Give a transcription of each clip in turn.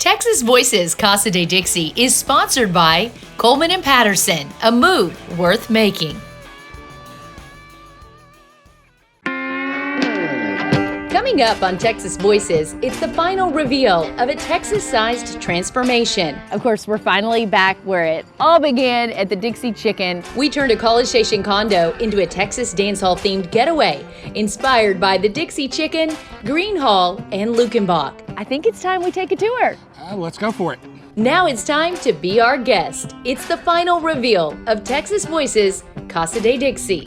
Texas Voices Casa de Dixie is sponsored by Coleman and Patterson, a move worth making. Coming up on Texas Voices, it's the final reveal of a Texas-sized transformation. Of course, we're finally back where it all began at the Dixie Chicken. We turned a College Station condo into a Texas dancehall-themed getaway, inspired by the Dixie Chicken, Green Hall, and Lukenbach. I think it's time we take a tour. Let's go for it. Now it's time to be our guest. It's the final reveal of Texas Voices Casa de Dixie.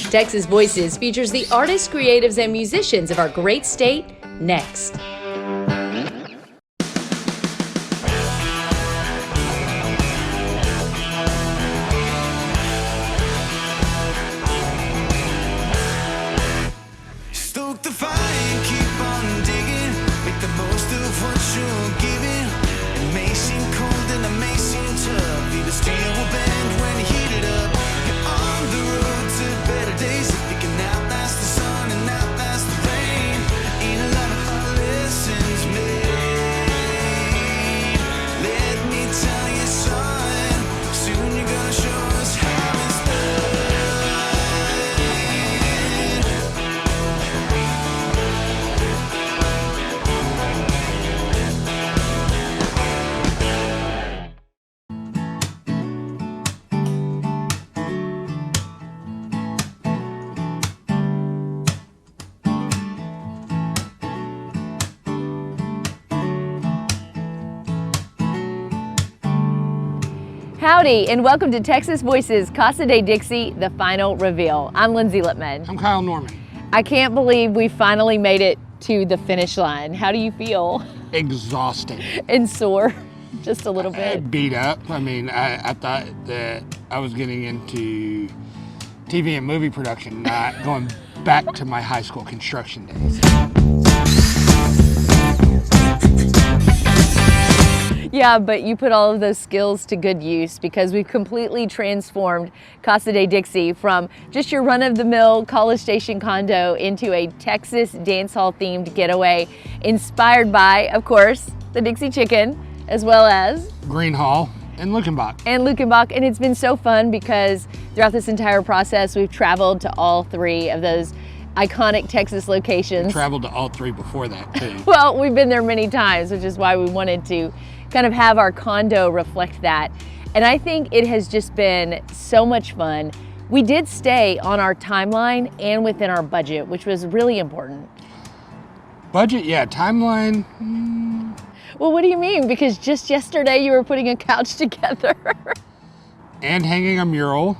Texas Voices features the artists, creatives, and musicians of our great state next. Stoke the fire and keep on digging. Make the most of what you're giving. It may seem cold and it may seem tough. Even steel will bend when you heat it up. You're on the road to better days. If you can outlast the sun and outlast the rain, ain't a lot of hard lessons made. Let me tell you, son, soon you're gonna show us how it's done. Howdy, and welcome to Texas Voices Casa de Dixie, the final reveal. I'm Lindsay Liepman. I'm Kyle Norman. I can't believe we finally made it to the finish line. How do you feel? Exhausted. And sore, just a little bit. Beat up. I mean, I thought that I was getting into TV and movie production, not going back to my high school construction days. Yeah, but you put all of those skills to good use because we've completely transformed Casa de Dixie from just your run-of-the-mill College Station condo into a Texas dancehall-themed getaway inspired by, of course, the Dixie Chicken, as well as Green Hall and Lukenbach. And it's been so fun because throughout this entire process, we've traveled to all three of those iconic Texas locations. We traveled to all three before that, too. Well, we've been there many times, which is why we wanted to kind of have our condo reflect that. And I think it has just been so much fun. We did stay on our timeline and within our budget, which was really important. Budget, yeah. Timeline. Well, what do you mean? Because just yesterday you were putting a couch together. And hanging a mural.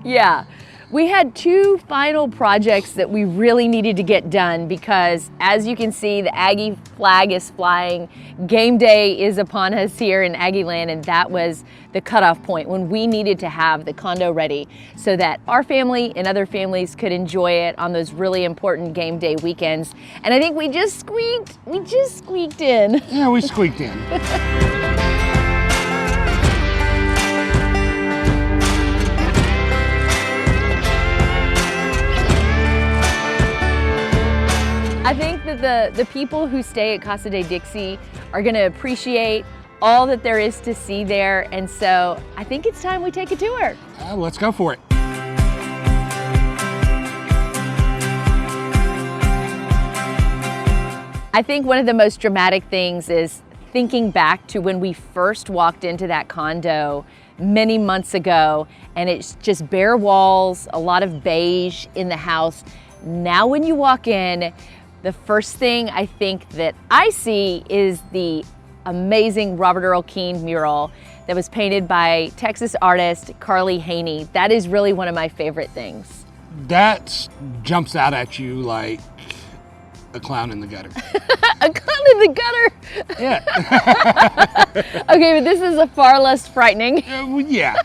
Yeah. We had two final projects that we really needed to get done because, as you can see, the Aggie flag is flying. Game day is upon us here in Aggie land, and that was the cutoff point when we needed to have the condo ready so that our family and other families could enjoy it on those really important game day weekends. And I think we just squeaked in. Yeah, we squeaked in. I think that the people who stay at Casa de Dixie are going to appreciate all that there is to see there, and so I think it's time we take a tour. Let's go for it. I think one of the most dramatic things is thinking back to when we first walked into that condo many months ago, and it's just bare walls, a lot of beige in the house. Now when you walk in, the first thing I think that I see is the amazing Robert Earl Keen mural that was painted by Texas artist Carly Haney. That is really one of my favorite things. That jumps out at you like a clown in the gutter. A clown in the gutter? Yeah. Okay, but this is a far less frightening. Yeah.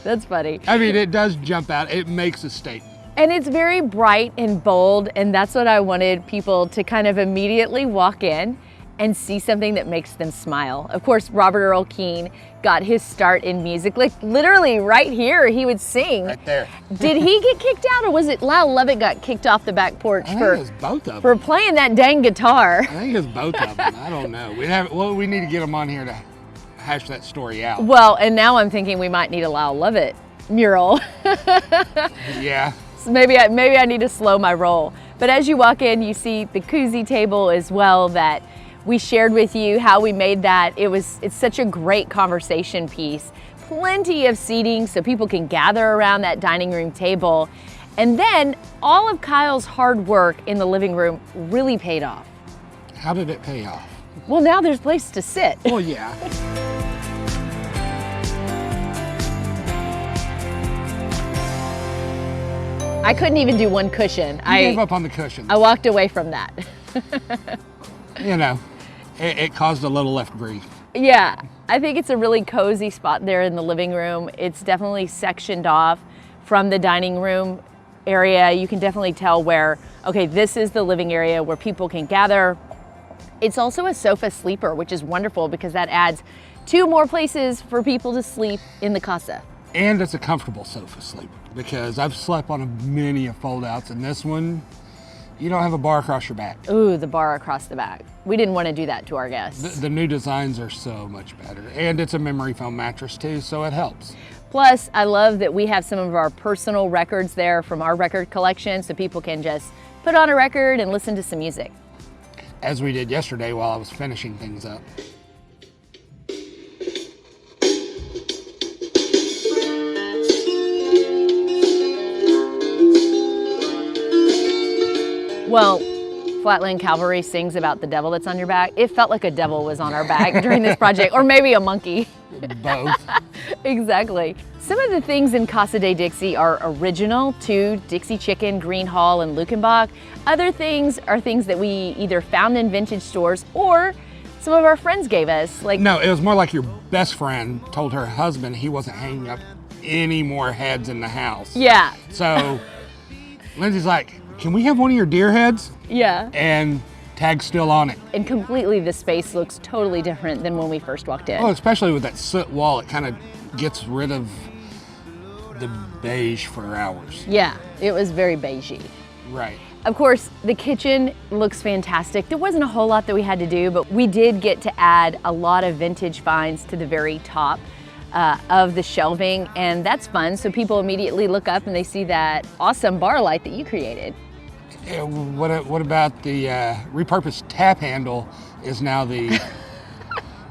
That's funny. I mean, it does jump out. It makes a statement. And it's very bright and bold, and that's what I wanted people to kind of immediately walk in and see something that makes them smile. Of course, Robert Earl Keen got his start in music, like literally right here, he would sing. Right there. Did he get kicked out, or was it Lyle Lovett got kicked off the back porch I think it was both of for them. playing that dang guitar? I think it's both of them. I don't know. We need to get them on here to hash that story out. Well, and now I'm thinking we might need a Lyle Lovett mural. Yeah. So maybe I need to slow my roll. But as you walk in, you see the koozie table as well that we shared with you how we made that. It's such a great conversation piece. Plenty of seating so people can gather around that dining room table. And then all of Kyle's hard work in the living room really paid off. How did it pay off? Well, now there's a place to sit. Well, yeah. I couldn't even do one cushion. I gave up on the cushions. I walked away from that. You know, it caused a little left grief. Yeah, I think it's a really cozy spot there in the living room. It's definitely sectioned off from the dining room area. You can definitely tell where, okay, this is the living area where people can gather. It's also a sofa sleeper, which is wonderful because that adds 2 more places for people to sleep in the casa. And it's a comfortable sofa sleeper because I've slept on many fold-outs, and this one, you don't have a bar across your back. Ooh, the bar across the back. We didn't want to do that to our guests. The new designs are so much better, and it's a memory foam mattress too, so it helps. Plus, I love that we have some of our personal records there from our record collection, so people can just put on a record and listen to some music. As we did yesterday while I was finishing things up. Well, Flatland Cavalry sings about the devil that's on your back. It felt like a devil was on our back during this project, or maybe a monkey. Both. Exactly. Some of the things in Casa de Dixie are original to Dixie Chicken, Green Hall, and Lukenbach. Other things are things that we either found in vintage stores or some of our friends gave us. Like, No, it was more like your best friend told her husband he wasn't hanging up any more heads in the house. yeah, So Lindsay's like, can we have one of your deer heads? yeah. And tag's still on it. And completely the space looks totally different than when we first walked in. Oh, especially with that soot wall, it kind of gets rid of the beige for hours. Yeah, it was very beigey. Right. Of course, the kitchen looks fantastic. There wasn't a whole lot that we had to do, but we did get to add a lot of vintage finds to the very top of the shelving, and that's fun. So people immediately look up and they see that awesome bar light that you created. Yeah, what about the repurposed tap handle is now the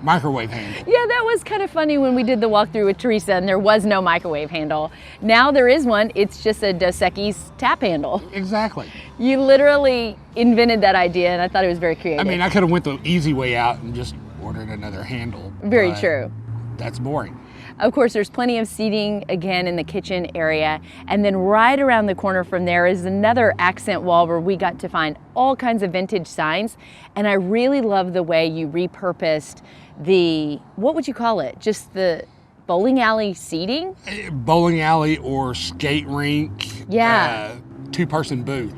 microwave handle? Yeah, that was kind of funny when we did the walkthrough with Teresa and there was no microwave handle. Now there is one. It's just a Dos Equis tap handle. Exactly. You literally invented that idea, and I thought it was very creative. I mean, I could have went the easy way out and just ordered another handle. Very but true. That's boring. Of course, there's plenty of seating again in the kitchen area. And then right around the corner from there is another accent wall where we got to find all kinds of vintage signs. And I really love the way you repurposed the, what would you call it? Just the bowling alley seating? Bowling alley or skate rink. Yeah. 2-person booth.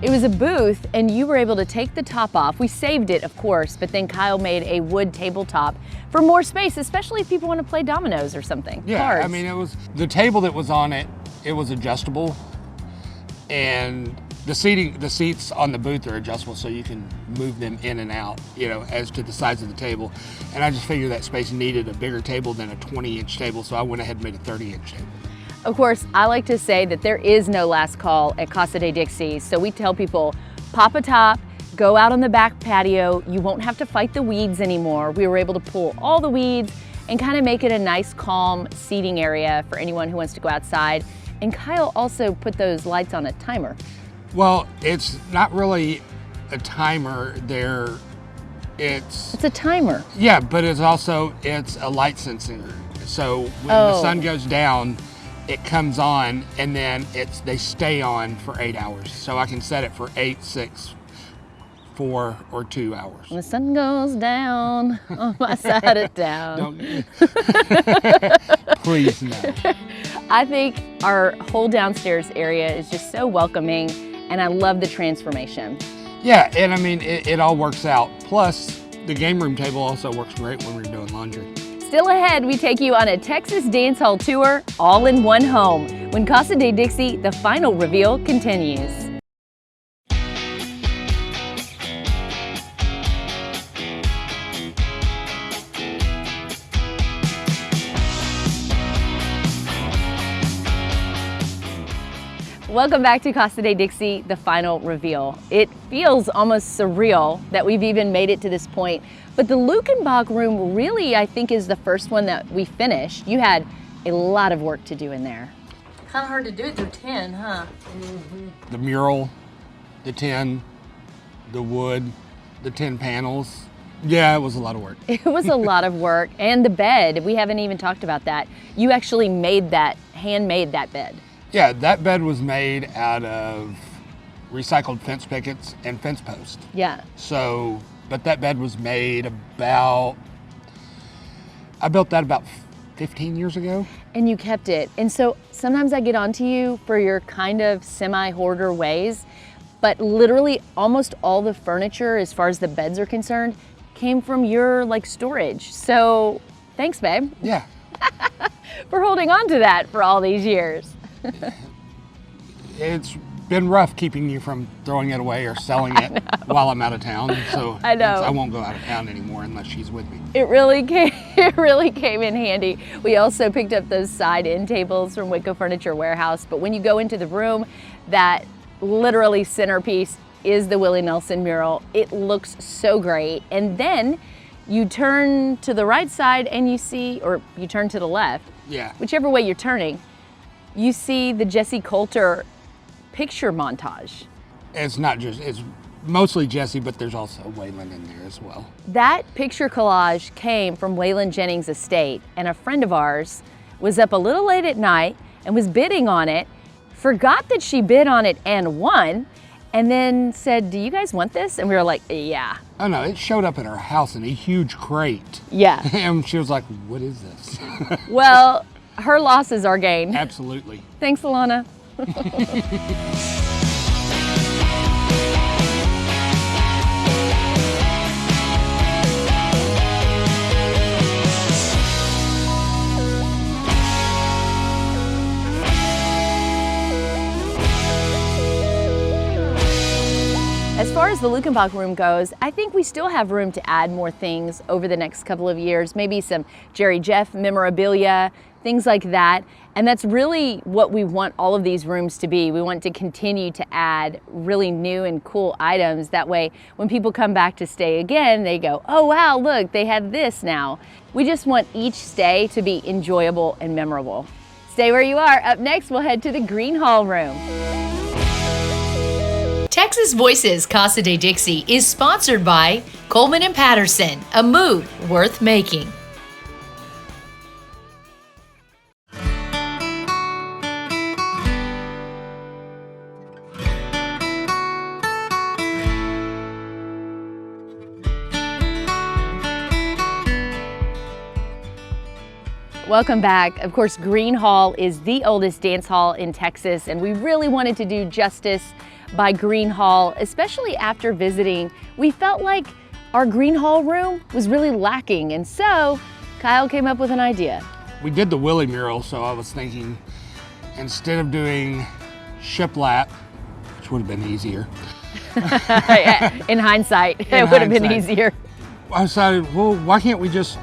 It was a booth, and you were able to take the top off. We saved it, of course, but then Kyle made a wood tabletop for more space, especially if people want to play dominoes or something. Yeah, Cards. I mean, it was the table that was on it. It was adjustable, and the seats on the booth are adjustable, so you can move them in and out, you know, as to the size of the table. And I just figured that space needed a bigger table than a 20-inch table, so I went ahead and made a 30-inch table. Of course, I like to say that there is no last call at Casa de Dixie, so we tell people, pop a top, go out on the back patio. You won't have to fight the weeds anymore. We were able to pull all the weeds and kind of make it a nice, calm seating area for anyone who wants to go outside. And Kyle also put those lights on a timer. Well, it's not really a timer there. It's a timer. Yeah, but it's a light sensor. So when the sun goes down, it comes on, and then they stay on for 8 hours. So I can set it for 8, 6, 4, or 2 hours. When the sun goes down on my side of town. Please no. I think our whole downstairs area is just so welcoming, and I love the transformation. Yeah, and I mean, it all works out. Plus, the game room table also works great when we're doing laundry. Still ahead, we take you on a Texas dancehall tour, all in one home. When Casa de Dixie, the final reveal continues. Welcome back to Casa de Dixie, the final reveal. It feels almost surreal that we've even made it to this point, but the Lukenbach room really, I think, is the first one that we finished. You had a lot of work to do in there. Kind of hard to do it through 10, huh? The mural, the tin, the wood, the tin panels. Yeah, it was a lot of work. It was a lot of work. And the bed, we haven't even talked about that. You actually made that, handmade that bed. Yeah, that bed was made out of recycled fence pickets and fence posts. Yeah. So, but that bed was made I built that about 15 years ago. And you kept it. And so sometimes I get onto you for your kind of semi-hoarder ways, but literally almost all the furniture, as far as the beds are concerned, came from your storage. So thanks, babe. Yeah. For holding on to that for all these years. It's been rough keeping you from throwing it away or selling it while I'm out of town. So I know. I won't go out of town anymore unless she's with me. It really came in handy. We also picked up those side end tables from Wicco Furniture Warehouse. But when you go into the room, that literally centerpiece is the Willie Nelson mural. It looks so great. And then you turn to the right side and you see, or you turn to the left, Yeah. whichever way you're turning, you see the Jesse Coulter picture montage. It's mostly Jesse, but there's also Waylon in there as well. That picture collage came from Waylon Jennings' estate, and a friend of ours was up a little late at night and was bidding on it, forgot that she bid on it and won, and then said, "Do you guys want this?" And we were like, "Yeah." Oh no, it showed up at her house in a huge crate. Yeah. And she was like, "What is this?" Well, her loss is our gain. Absolutely. Thanks, Alana. As far as the Lukenbach room goes, I think we still have room to add more things over the next couple of years, maybe some Jerry Jeff memorabilia, things like that. And that's really what we want all of these rooms to be. We want to continue to add really new and cool items. That way, when people come back to stay again, they go, "Oh wow, look, they have this now." We just want each stay to be enjoyable and memorable. Stay where you are. Up next, we'll head to the Green Hall room. Texas Voices Casa de Dixie is sponsored by Coleman and Patterson, a move worth making. Welcome back. Of course, Green Hall is the oldest dance hall in Texas, and we really wanted to do justice by Green Hall, especially after visiting. We felt like our Green Hall room was really lacking, and so Kyle came up with an idea. We did the Willie mural, so I was thinking instead of doing shiplap, which would have been easier. In hindsight, it would have been easier. I decided, well, why can't we just,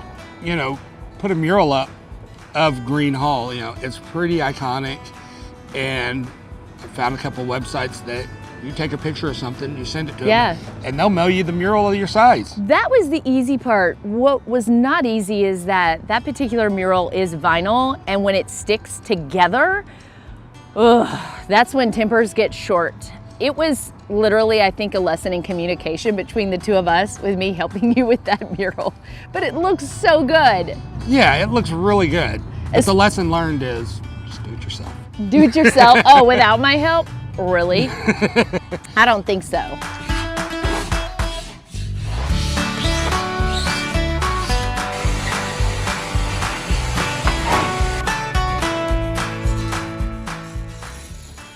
put a mural up of Green Hall? It's pretty iconic, and I found a couple websites that you take a picture of something, you send it to them, and they'll mail you the mural of your size. That was the easy part. What was not easy is that particular mural is vinyl, and when it sticks together, that's when tempers get short. It was literally, I think, a lesson in communication between the two of us, with me helping you with that mural. But it looks so good. Yeah, it looks really good. But the lesson learned is just do it yourself. Do it yourself? Oh, without my help? Really? I don't think so.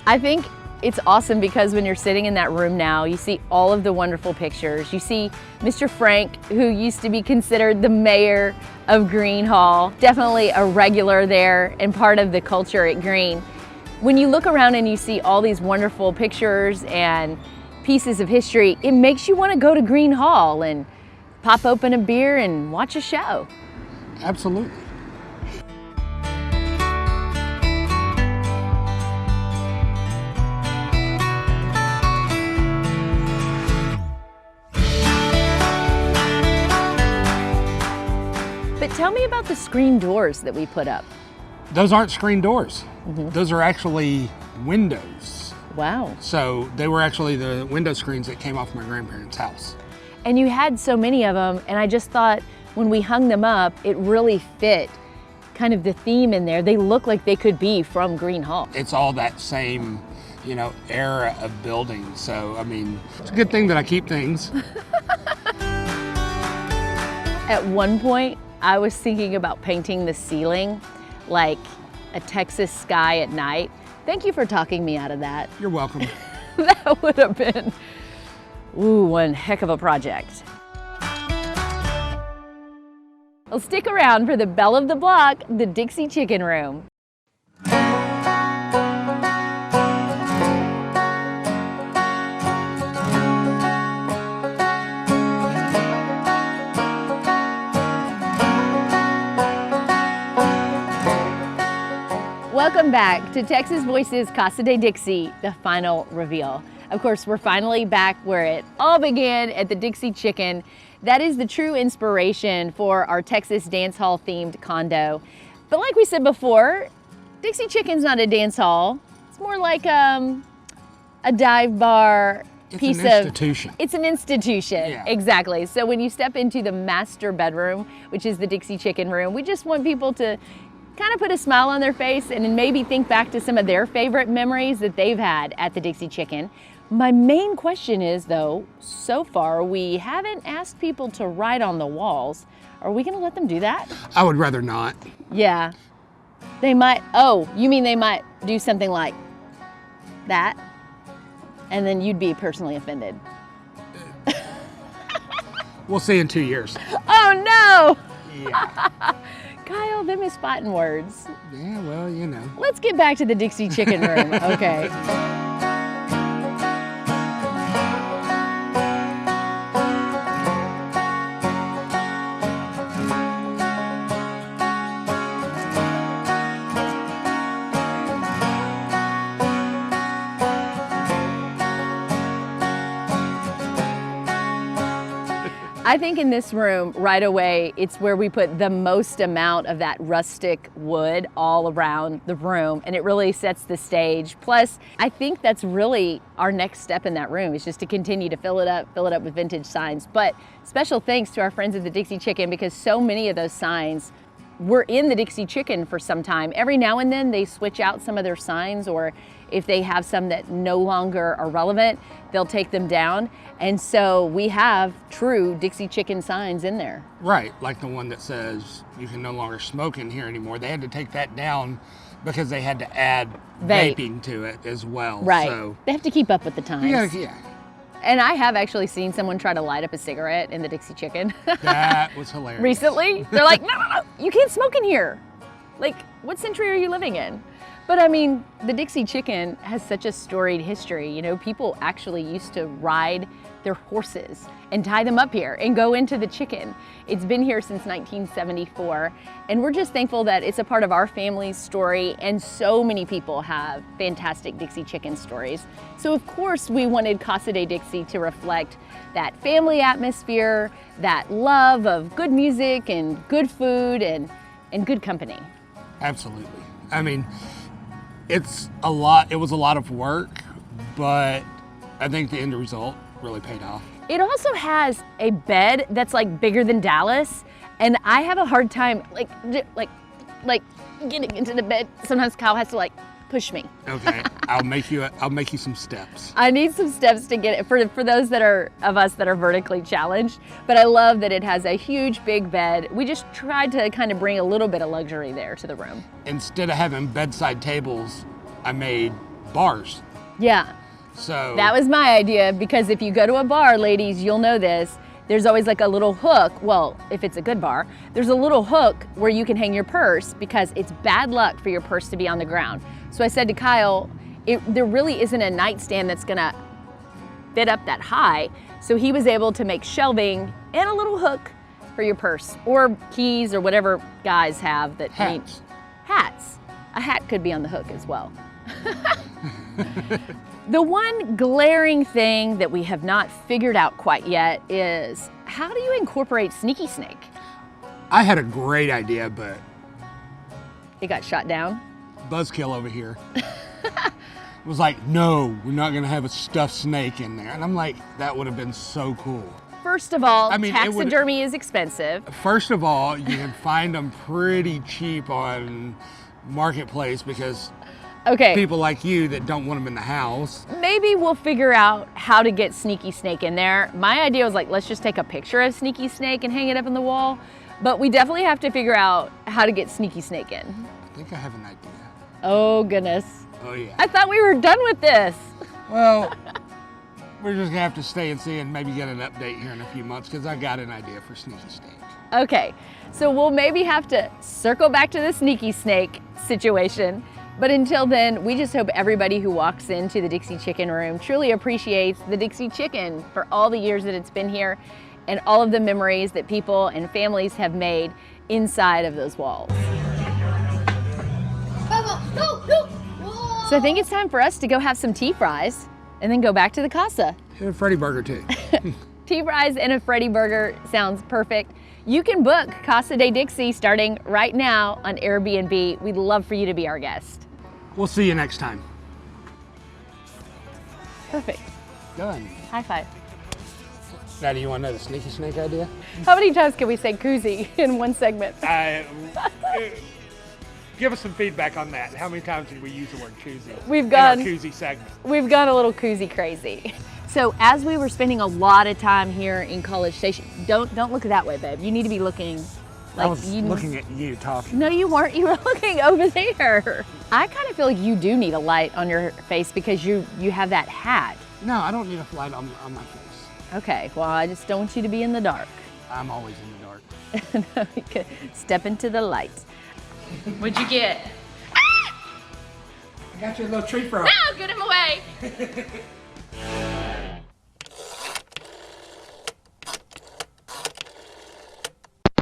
I think it's awesome because when you're sitting in that room now, you see all of the wonderful pictures. You see Mr. Frank, who used to be considered the mayor of Green Hall, definitely a regular there and part of the culture at Green. When you look around and you see all these wonderful pictures and pieces of history, it makes you want to go to Green Hall and pop open a beer and watch a show. Absolutely. But tell me about the screen doors that we put up. Those aren't screen doors. Those are actually windows. Wow. So they were actually the window screens that came off my grandparents' house. And you had so many of them, and I just thought when we hung them up, it really fit kind of the theme in there. They look like they could be from Green Hall. It's all that same, era of building. So, I mean, it's a good thing that I keep things. At one point, I was thinking about painting the ceiling like a Texas sky at night. Thank you for talking me out of that. You're welcome. That would have been, one heck of a project. Well, stick around for the belle of the block, the Dixie Chicken Room. Welcome back to Texas Voices Casa de Dixie, the final reveal. Of course, we're finally back where it all began, at the Dixie Chicken. That is the true inspiration for our Texas dance hall themed condo. But like we said before, Dixie Chicken's not a dance hall. It's more like a dive bar. It's an institution. It's an institution, Yeah. Exactly. So when you step into the master bedroom, which is the Dixie Chicken Room, we just want people to kind of put a smile on their face and then maybe think back to some of their favorite memories that they've had at the Dixie Chicken. My main question is, though, so far we haven't asked people to write on the walls. Are we gonna let them do that? I would rather not. Yeah. They might, oh, you mean they might do something like that? And then you'd be personally offended. We'll see in 2 years. Oh no! Yeah. Kyle, them is fighting words. Yeah, well, Let's get back to the Dixie Chicken Room, okay? I think in this room, right away, it's where we put the most amount of that rustic wood all around the room, and it really sets the stage. Plus, I think that's really our next step in that room, is just to continue to fill it up with vintage signs. But special thanks to our friends at the Dixie Chicken, because so many of those signs were in the Dixie Chicken for some time. Every now and then they switch out some of their signs, or if they have some that no longer are relevant, they'll take them down. And so we have true Dixie Chicken signs in there. Right, like the one that says you can no longer smoke in here anymore. They had to take that down because they had to add vaping to it as well. Right, So they have to keep up with the times. yeah. And I have actually seen someone try to light up a cigarette in the Dixie Chicken. That was hilarious. Recently. They're like, no, you can't smoke in here. Like, what century are you living in? But I mean, the Dixie Chicken has such a storied history. You know, people actually used to ride their horses and tie them up here and go into the chicken. It's been here since 1974, and we're just thankful that it's a part of our family's story, and so many people have fantastic Dixie Chicken stories. So of course we wanted Casa de Dixie to reflect that family atmosphere, that love of good music and good food and good company. Absolutely. I mean, it was a lot of work, but I think the end result really paid off. It also has a bed that's like bigger than Dallas, and I have a hard time like getting into the bed. Sometimes Kyle has to like push me. Okay, I'll make you some steps. I need some steps to get it for those of us that are vertically challenged. But I love that it has a huge big bed. We just tried to kind of bring a little bit of luxury there to the room. Instead of having bedside tables, I made bars. Yeah. So That was my idea, because if you go to a bar, ladies, you'll know this, there's always like a little hook. Well, if it's a good bar, there's a little hook where you can hang your purse, because it's bad luck for your purse to be on the ground. So I said to Kyle, there really isn't a nightstand that's gonna fit up that high. So he was able to make shelving and a little hook for your purse or keys or whatever guys have that hats. Hats. A hat could be on the hook as well. The one glaring thing that we have not figured out quite yet is, how do you incorporate Sneaky Snake? I had a great idea, but It got shot down. Buzzkill over here was like, no, we're not gonna have a stuffed snake in there. And I'm like, that would have been so cool. First of all, I mean, taxidermy is expensive. First of all, you can find them pretty cheap on Marketplace, because Okay, people like you that don't want them in the house. maybe we'll figure out how to get Sneaky Snake in there. My idea was like, let's just take a picture of Sneaky Snake and hang it up on the wall. But we definitely have to figure out how to get Sneaky Snake in. I think I have an idea. Oh goodness. Oh yeah. I thought we were done with this. Well, we're just gonna have to stay and see and maybe get an update here in a few months, because I got an idea for Sneaky Snake. Okay, so we'll maybe have to circle back to the Sneaky Snake situation. But until then, we just hope everybody who walks into the Dixie Chicken Room truly appreciates the Dixie Chicken for all the years that it's been here and all of the memories that people and families have made inside of those walls. So I think it's time for us to go have some tea fries and then go back to the Casa. And a Freddy Burger too. Tea fries and a Freddy Burger sounds perfect. You can book Casa de Dixie starting right now on Airbnb. We'd love for you to be our guest. We'll see you next time. Perfect. Done. High five. Now, do you want to know the Sneaky Snake idea? How many times can we say koozie in one segment? Give us some feedback on that. How many times did we use the word koozie? We've gone, in our koozie segment. We've gone a little koozie crazy. So as we were spending a lot of time here in College Station, don't look that way, babe. You need to be looking like I was looking at you talking. No, you weren't. You were looking over there. I kind of feel like you do need a light on your face because you have that hat. No, I don't need a light on my face. Okay, well, I just don't want you to be in the dark. I'm always in the dark. No, you can step into the light. What'd you get? I got you a little tree frog. No, get him away.